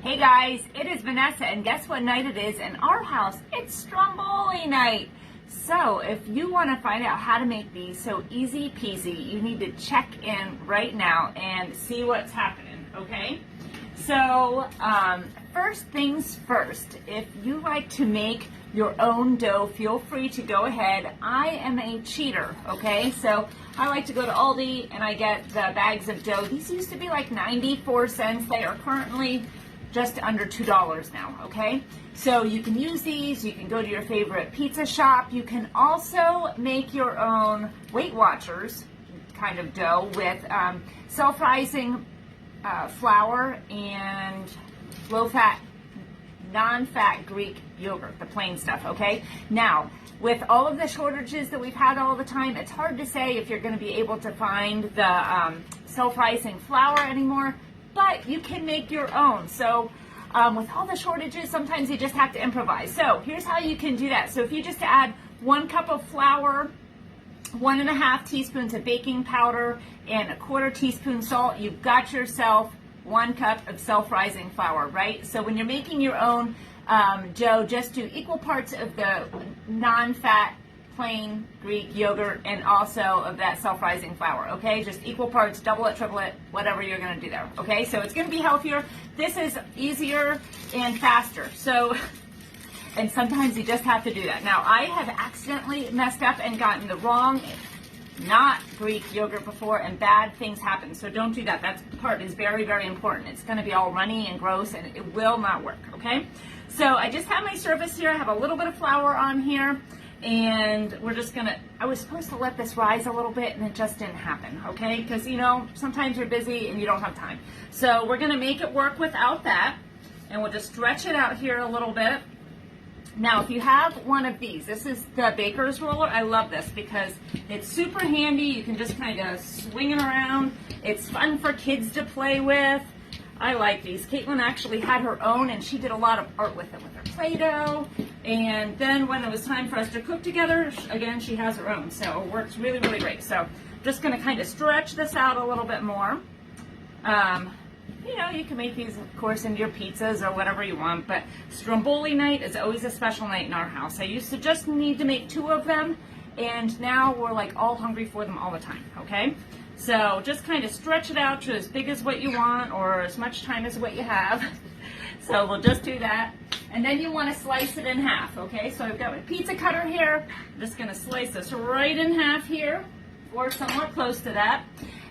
Hey guys, it is Vanessa, and guess what night it is in our house? It's Stromboli night. So if you want to find out how to make these so easy peasy, you need to check in right now and see what's happening, okay? So first things first, if you like to make your own dough, feel free to go ahead. I am a cheater, okay? So I like to go to Aldi and I get the bags of dough. These used to be like 94 cents. They are currently just under $2 now, okay? So you can use these, you can go to your favorite pizza shop. You can also make your own Weight Watchers kind of dough with self-rising flour and low-fat, non-fat Greek yogurt, the plain stuff, okay? Now, with all of the shortages that we've had all the time, it's hard to say if you're going to be able to find the self-rising flour anymore, but you can make your own. So with all the shortages, sometimes you just have to improvise. So here's how you can do that. So if you just add 1 cup of flour, 1.5 teaspoons of baking powder, and 1/4 teaspoon salt, you've got yourself 1 cup of self-rising flour, right? So when you're making your own dough, just do equal parts of the non-fat plain Greek yogurt and also of that self-rising flour, okay? Just equal parts, double it, triple it, whatever you're gonna do there, okay? So it's gonna be healthier. This is easier and faster. So, and sometimes you just have to do that. Now, I have accidentally messed up and gotten the wrong, not Greek yogurt before, and bad things happen. So don't do that. That part is very, very important. It's gonna be all runny and gross and it will not work, okay? So I just have my surface here. I have a little bit of flour on here. And we're just gonna, I was supposed to let this rise a little bit and it just didn't happen, okay? Because, you know, sometimes you're busy and you don't have time. So we're gonna make it work without that, and we'll just stretch it out here a little bit. Now, if you have one of these, this is the baker's roller. I love this because it's super handy. You can just kind of swing it around. It's fun for kids to play with. I like these. Caitlin actually had her own, and she did a lot of art with it, with her Play-Doh. And then when it was time for us to cook together, again, she has her own. So it works really, really great. So I'm just going to kind of stretch this out a little bit more. You know, you can make these, of course, into your pizzas or whatever you want. But Stromboli night is always a special night in our house. I used to just need to make 2 of them, and now we're like all hungry for them all the time, okay? So just kind of stretch it out to as big as what you want or as much time as what you have. So we'll just do that. And then you want to slice it in half, okay? So I've got my pizza cutter here. I'm just going to slice this right in half here, or somewhat close to that.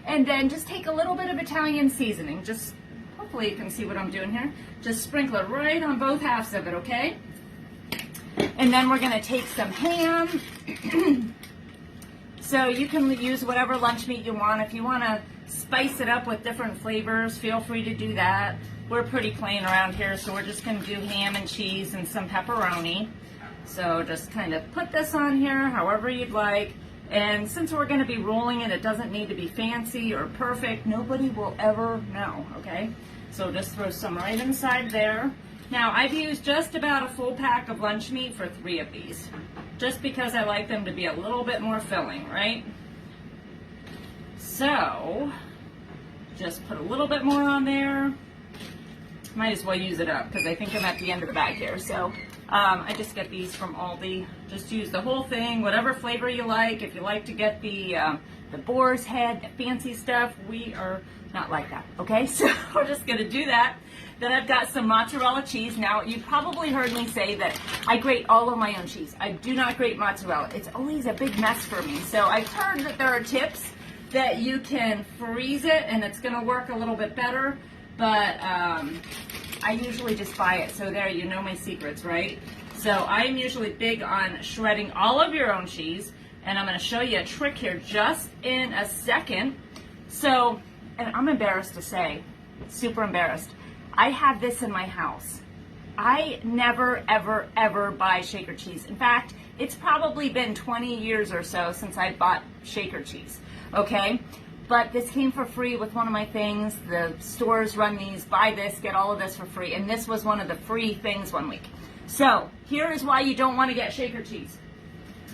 And then just take a little bit of Italian seasoning. Just, hopefully you can see what I'm doing here. Just sprinkle it right on both halves of it, okay? And then we're going to take some ham. So you can use whatever lunch meat you want. If you want to spice it up with different flavors, feel free to do that. We're pretty plain around here, so we're just going to do ham and cheese and some pepperoni. So just kind of put this on here however you'd like. And since we're going to be rolling it, it doesn't need to be fancy or perfect. Nobody will ever know, okay? So just throw some right inside there. Now, I've used just about a full pack of lunch meat for 3 of these, just because I like them to be a little bit more filling, right? So, just put a little bit more on there. Might as well use it up, because I think I'm at the end of the bag here. So, I just get these from Aldi. Just use the whole thing, whatever flavor you like. If you like to get the boar's head, the fancy stuff, we are not like that, okay? So, we're just going to do that. Then I've got some mozzarella cheese. Now, you probably heard me say that I grate all of my own cheese. I do not grate mozzarella. It's always a big mess for me. So I've heard that there are tips that you can freeze it and it's going to work a little bit better. But I usually just buy it. So there, you know my secrets, right? So I'm usually big on shredding all of your own cheese. And I'm going to show you a trick here just in a second. So, and I'm embarrassed to say, super embarrassed. I have this in my house. I never, ever, ever buy shaker cheese. In fact, it's probably been 20 years or so since I bought shaker cheese, okay? But this came for free with one of my things. The stores run these, buy this, get all of this for free. And this was one of the free things one week. So here is why you don't want to get shaker cheese.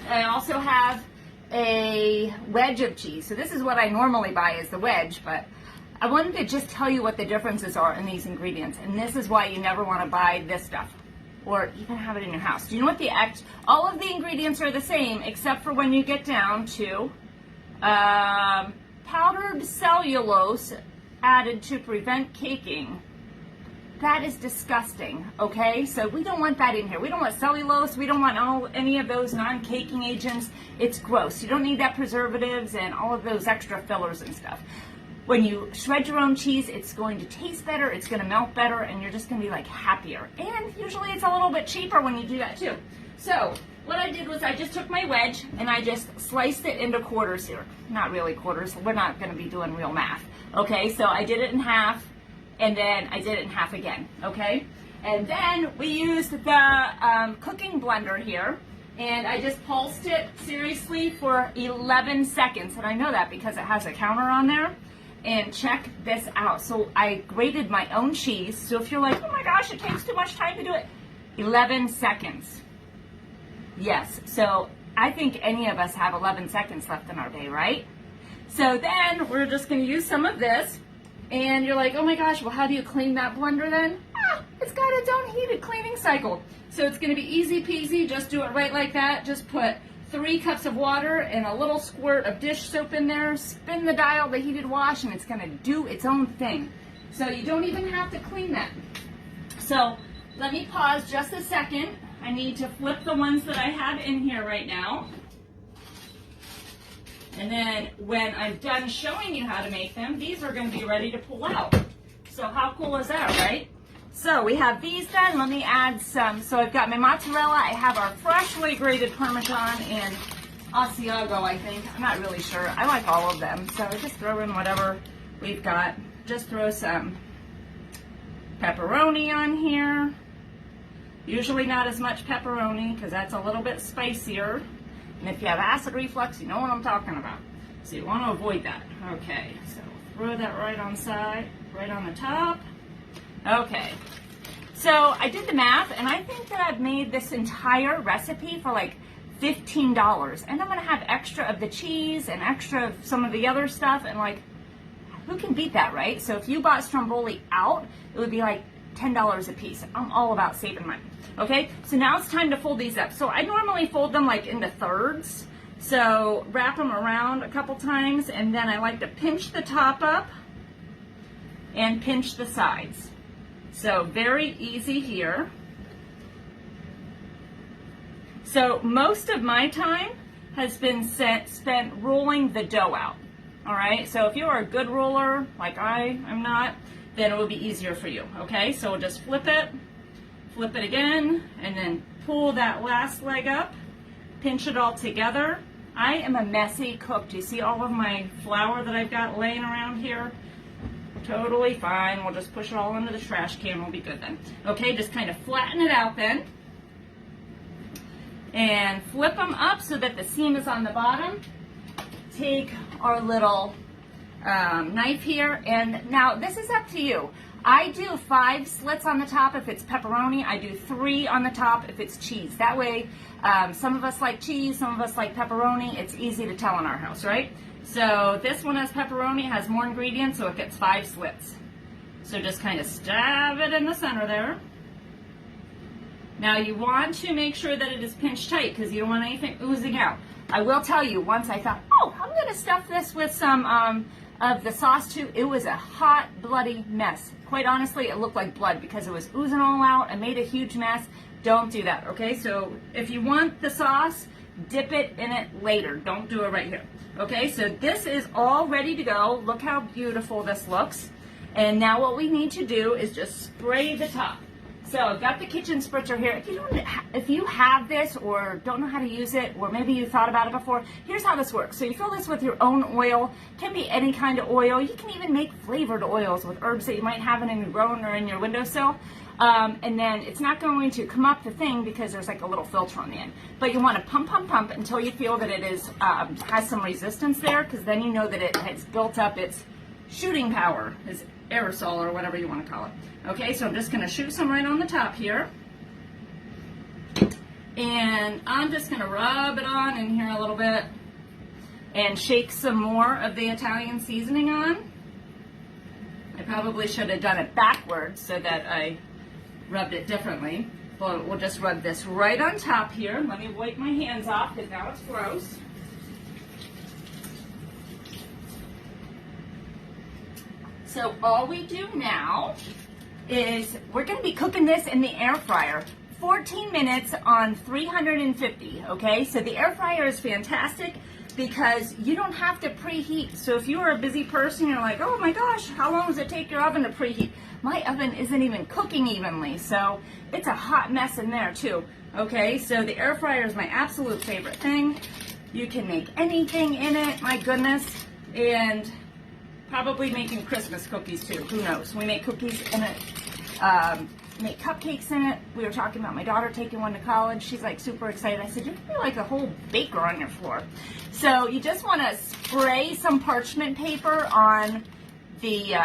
I also have a wedge of cheese. So this is what I normally buy is the wedge, but I wanted to just tell you what the differences are in these ingredients, and this is why you never want to buy this stuff or even have it in your house. Do you know what all of the ingredients are the same except for when you get down to powdered cellulose added to prevent caking. That is disgusting, okay? So we don't want that in here. We don't want cellulose. We don't want any of those non-caking agents. It's gross. You don't need that preservatives and all of those extra fillers and stuff. When you shred your own cheese, it's going to taste better, it's going to melt better, and you're just going to be like happier. And usually it's a little bit cheaper when you do that too. So what I did was I just took my wedge and I just sliced it into quarters here. Not really quarters. We're not going to be doing real math. Okay, so I did it in half. And then I did it in half again, okay? And then we used the cooking blender here, and I just pulsed it seriously for 11 seconds. And I know that because it has a counter on there. And check this out. So I grated my own cheese. So if you're like, oh my gosh, it takes too much time to do it, 11 seconds. Yes, so I think any of us have 11 seconds left in our day, right? So then we're just gonna use some of this. And you're like, oh my gosh, well, how do you clean that blender then? It's got its own heated cleaning cycle. So it's gonna be easy peasy, just do it right like that. Just put 3 cups of water and a little squirt of dish soap in there, spin the dial, the heated wash, and it's gonna do its own thing. So you don't even have to clean that. So let me pause just a second. I need to flip the ones that I have in here right now. And then when I'm done showing you how to make them, these are going to be ready to pull out. So how cool is that, right? So we have these done. Let me add some. So I've got my mozzarella. I have our freshly grated Parmesan and Asiago, I think. I'm not really sure. I like all of them. So I just throw in whatever we've got. Just throw some pepperoni on here. Usually not as much pepperoni because that's a little bit spicier. And if you have acid reflux, you know what I'm talking about. So you want to avoid that. Okay, so throw that right on the top. Okay, so I did the math, and I think that I've made this entire recipe for like $15. And I'm going to have extra of the cheese and extra of some of the other stuff. And like, who can beat that, right? So if you bought Stromboli out, it would be like $10 a piece. I'm all about saving money. Okay, so now it's time to fold these up. So I normally fold them like into thirds. So wrap them around a couple times, and then I like to pinch the top up and pinch the sides. So very easy here. So most of my time has been spent rolling the dough out. All right, so if you're a good roller, like I am not, then it will be easier for you. Okay, so we'll just flip it again, and then pull that last leg up, pinch it all together. I am a messy cook. Do you see all of my flour that I've got laying around here? Totally fine. We'll just push it all into the trash can. We'll be good then. Okay, just kind of flatten it out then. And flip them up so that the seam is on the bottom. Take our little knife here, and now this is up to you. I do 5 slits on the top if it's pepperoni. I do 3 on the top if it's cheese. That way, some of us like cheese, some of us like pepperoni. It's easy to tell in our house, right? So this one has pepperoni, has more ingredients, so it gets 5 slits. So just kind of stab it in the center there. Now you want to make sure that it is pinched tight because you don't want anything oozing out. I will tell you, once I thought, oh, I'm going to stuff this with some of the sauce too. It was a hot, bloody mess. Quite honestly, it looked like blood because it was oozing all out. I made a huge mess. Don't do that, okay? So if you want the sauce, dip it in it later. Don't do it right here. Okay, so this is all ready to go. Look how beautiful this looks. And now what we need to do is just spray the top. So I've got the kitchen spritzer here. If you have this or don't know how to use it, or maybe you thought about it before, here's how this works. So you fill this with your own oil. Can be any kind of oil. You can even make flavored oils with herbs that you might have in your grown or in your windowsill. And then it's not going to come up the thing because there's like a little filter on the end. But you want to pump, pump, pump until you feel that it is has some resistance there, because then you know that it has built up its shooting power, its aerosol or whatever you want to call it. Okay, so I'm just going to shoot some right on the top here. And I'm just going to rub it on in here a little bit and shake some more of the Italian seasoning on. I probably should have done it backwards so that I rubbed it differently. But we'll just rub this right on top here. Let me wipe my hands off because now it's gross. So all we do now is we're going to be cooking this in the air fryer. 14 minutes on 350, okay? So the air fryer is fantastic because you don't have to preheat. So if you are a busy person, you're like, oh my gosh, how long does it take your oven to preheat? My oven isn't even cooking evenly, so it's a hot mess in there too, okay? So the air fryer is my absolute favorite thing. You can make anything in it, my goodness, and probably making Christmas cookies too, who knows? We make cookies in it, make cupcakes in it. We were talking about my daughter taking one to college. She's like super excited. I said, you're gonna be like a whole baker on your floor. So you just wanna spray some parchment paper on the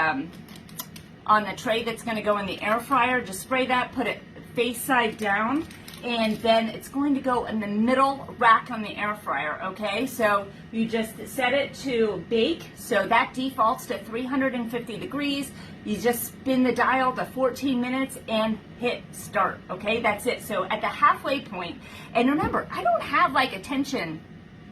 tray that's gonna go in the air fryer. Just spray that, put it face side down, and then it's going to go in the middle rack on the air fryer, okay? So you just set it to bake, so that defaults to 350 degrees. You just spin the dial to 14 minutes and hit start, okay? That's it. So at the halfway point, and remember, I don't have like attention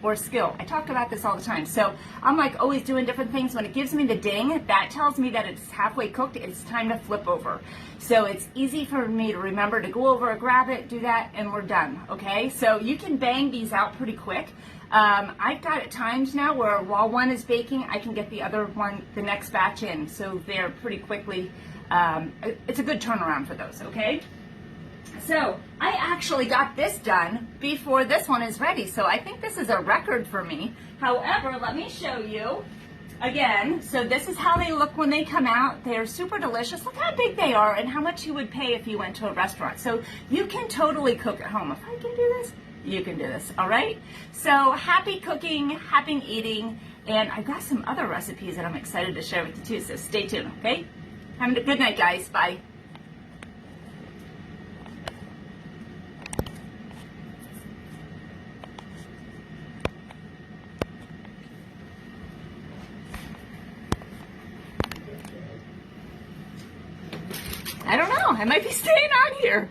or skill. I talk about this all the time. So I'm like always doing different things. When it gives me the ding, that tells me that it's halfway cooked. It's time to flip over. So it's easy for me to remember to go over, grab it, do that, and we're done. Okay? So you can bang these out pretty quick. I've got it timed now where while one is baking, I can get the other one, the next batch in. So they're pretty quickly, it's a good turnaround for those, okay? So I actually got this done before this one is ready. So I think this is a record for me. However, let me show you again. So this is how they look when they come out. They're super delicious. Look how big they are and how much you would pay if you went to a restaurant. So you can totally cook at home. If I can do this, you can do this. All right. So happy cooking, happy eating. And I've got some other recipes that I'm excited to share with you too. So stay tuned. Okay. Have a good night, guys. Bye. I don't know. I might be staying on here.